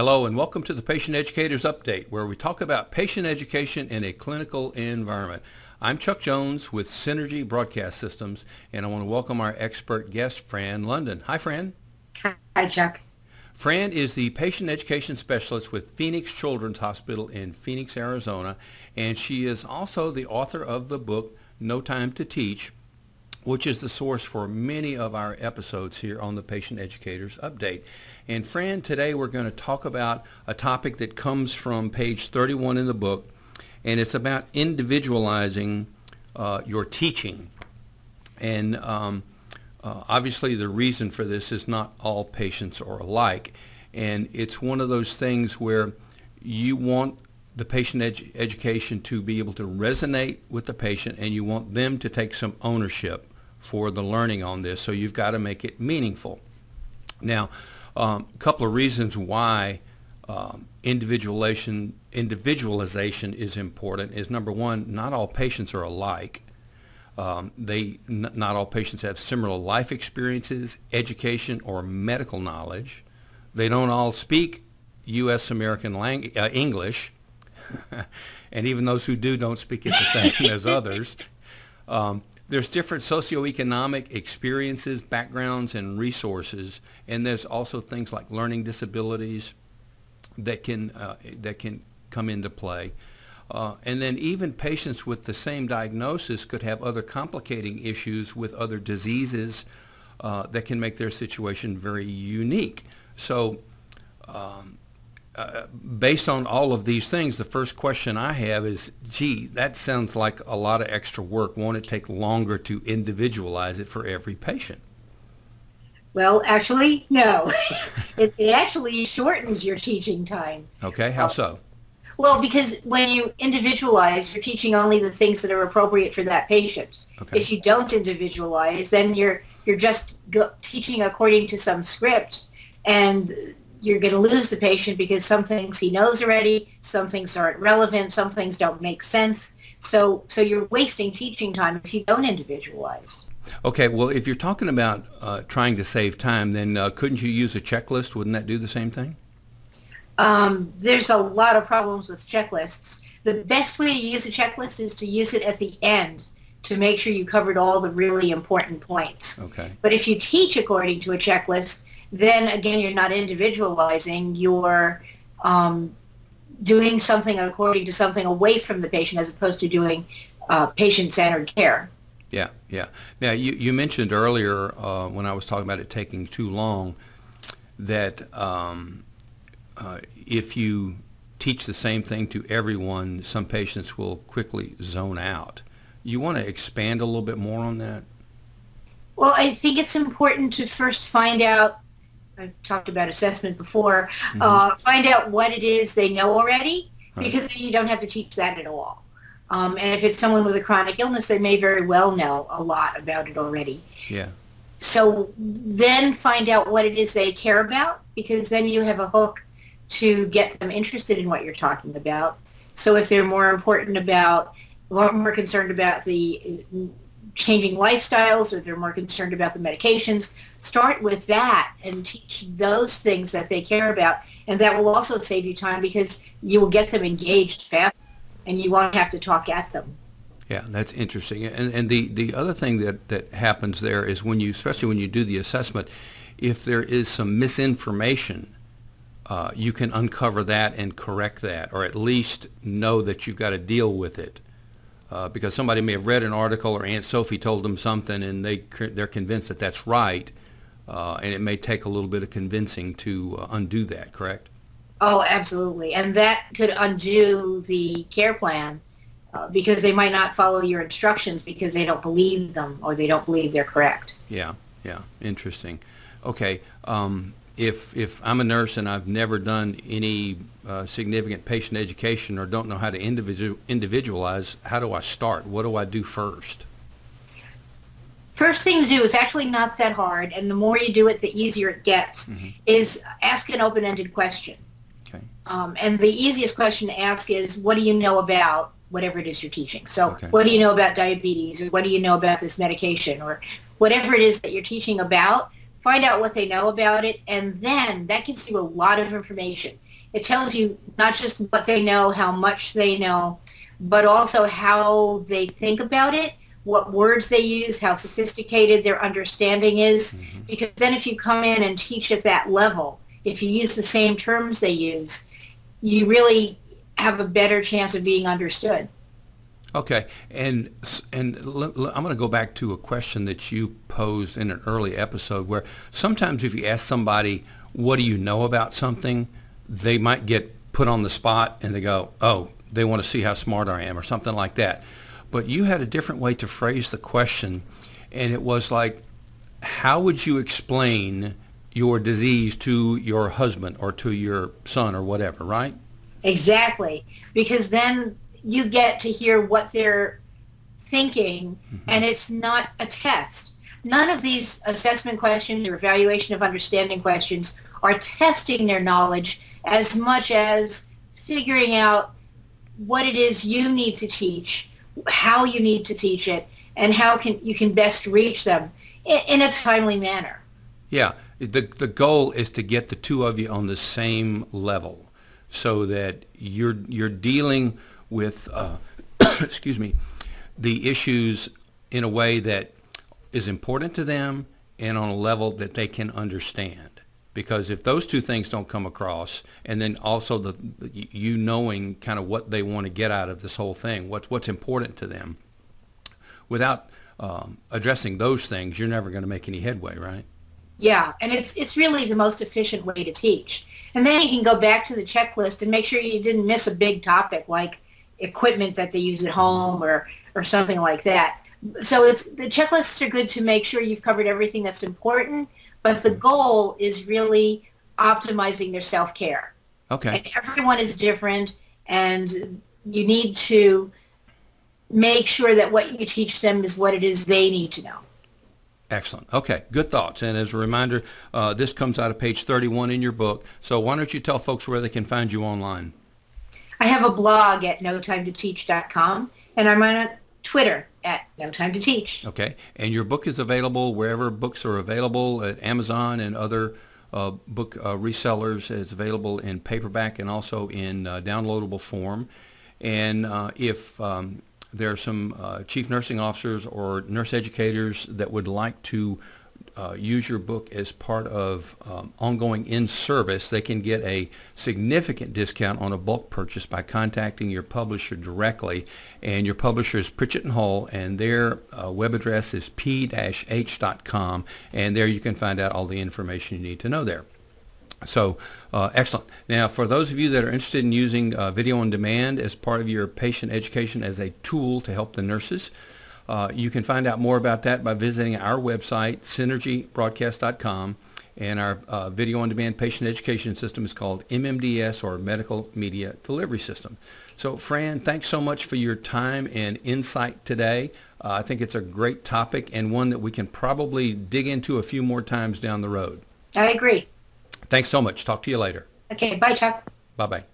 Hello and welcome to the Patient Educators Update, where we talk about patient education in a clinical environment. I'm Chuck Jones with Synergy Broadcast Systems, and I want to welcome our expert guest, Fran London. Hi, Fran. Hi, Chuck. Fran is the patient education specialist with Phoenix Children's Hospital in Phoenix, Arizona, and she is also the author of the book, No Time to Teach, which is the source for many of our episodes here on the Patient Educators Update. And Fran, today we're going to talk about a topic that comes from page 31 in the book, and it's about individualizing your teaching. And obviously the reason for this is not all patients are alike, and it's one of those things where you want the patient education to be able to resonate with the patient, and you want them to take some ownership for the learning on this, so you've got to make it meaningful. Now, a couple of reasons why individualization is important is, number one, not all patients are alike. Not all patients have similar life experiences, education, or medical knowledge. They don't all speak U.S. American English, and even those who do don't speak it the same as others. There's different socioeconomic experiences, backgrounds, and resources, and there's also things like learning disabilities that can come into play. And then even patients with the same diagnosis could have other complicating issues with other diseases that can make their situation very unique. So based on all of these things, the first question I have is, gee, that sounds like a lot of extra work. Won't it take longer to individualize it for every patient? Well, actually, no. It actually shortens your teaching time. Okay, how so? Well, because when you individualize, you're teaching only the things that are appropriate for that patient. Okay. If you don't individualize, then you're just teaching according to some script, and you're going to lose the patient because some things he knows already, some things aren't relevant, some things don't make sense. So you're wasting teaching time if you don't individualize. Okay, well, if you're talking about trying to save time, then couldn't you use a checklist? Wouldn't that do the same thing? There's a lot of problems with checklists. The best way to use a checklist is to use it at the end to make sure you covered all the really important points. Okay. But if you teach according to a checklist, then again, you're not individualizing. You're doing something according to something away from the patient as opposed to doing patient-centered care. Yeah. Now, you mentioned earlier when I was talking about it taking too long that if you teach the same thing to everyone, some patients will quickly zone out. You want to expand a little bit more on that? Well, I think it's important to first find out, I talked about assessment before, find out what it is they know already, because then you don't have to teach that at all. And if it's someone with a chronic illness, they may very well know a lot about it already. Yeah. So then find out what it is they care about, because then you have a hook to get them interested in what you're talking about. So if they're more concerned about the changing lifestyles, or they're more concerned about the medications, start with that and teach those things that they care about. And that will also save you time because you will get them engaged faster and you won't have to talk at them. Yeah, that's interesting. And the other thing that happens there is especially when you do the assessment, if there is some misinformation, you can uncover that and correct that, or at least know that you've got to deal with it. Because somebody may have read an article, or Aunt Sophie told them something, and they're convinced that that's right, and it may take a little bit of convincing to undo that, correct? Oh, absolutely. And that could undo the care plan because they might not follow your instructions because they don't believe them, or they don't believe they're correct. Yeah, interesting. Okay, if I'm a nurse and I've never done any significant patient education or don't know how to individualize, how do I start? What do I do first? First thing to do is actually not that hard, and the more you do it, the easier it gets, is ask an open-ended question. Okay. And the easiest question to ask is, what do you know about whatever it is you're teaching? So Okay. What do you know about diabetes, or what do you know about this medication, or whatever it is that you're teaching about? Find out what they know about it, and then that gives you a lot of information. It tells you not just what they know, how much they know, but also how they think about it, what words they use, how sophisticated their understanding is. Mm-hmm. Because then if you come in and teach at that level, if you use the same terms they use, you really have a better chance of being understood. Okay, and I'm going to go back to a question that you posed in an early episode where sometimes if you ask somebody, what do you know about something, they might get put on the spot and they go, oh, they want to see how smart I am or something like that. But you had a different way to phrase the question, and it was like, how would you explain your disease to your husband or to your son or whatever, right? Exactly. Because then you get to hear what they're thinking, and it's not a test. None of these assessment questions or evaluation of understanding questions are testing their knowledge as much as figuring out what it is you need to teach, how you need to teach it, and how you can best reach them in a timely manner. Yeah, the goal is to get the two of you on the same level so that you're dealing with, excuse me, the issues in a way that is important to them and on a level that they can understand. Because if those two things don't come across, and then also you knowing kind of what they want to get out of this whole thing, what's important to them, without addressing those things, you're never going to make any headway, right? Yeah, and it's really the most efficient way to teach. And then you can go back to the checklist and make sure you didn't miss a big topic like equipment that they use at home or something like that. So the checklists are good to make sure you've covered everything that's important, but the goal is really optimizing their self-care. Okay. And everyone is different, and you need to make sure that what you teach them is what it is they need to know. Excellent. Okay, good thoughts. And as a reminder, this comes out of page 31 in your book. So why don't you tell folks where they can find you online? I have a blog at notimetoteach.com, and I'm on Twitter at notimetoteach. Okay, and your book is available wherever books are available, at Amazon and other book resellers. It's available in paperback and also in downloadable form. And if there are some chief nursing officers or nurse educators that would like to use your book as part of ongoing in-service, they can get a significant discount on a bulk purchase by contacting your publisher directly. And your publisher is Pritchett and Hull, and their web address is p-h.com, and there you can find out all the information you need to know there. So excellent. Now, for those of you that are interested in using video on demand as part of your patient education as a tool to help the nurses, you can find out more about that by visiting our website, synergybroadcast.com, and our video on demand patient education system is called MMDS, or Medical Media Delivery System. So, Fran, thanks so much for your time and insight today. I think it's a great topic and one that we can probably dig into a few more times down the road. I agree. Thanks so much. Talk to you later. Okay, bye, Chuck. Bye-bye.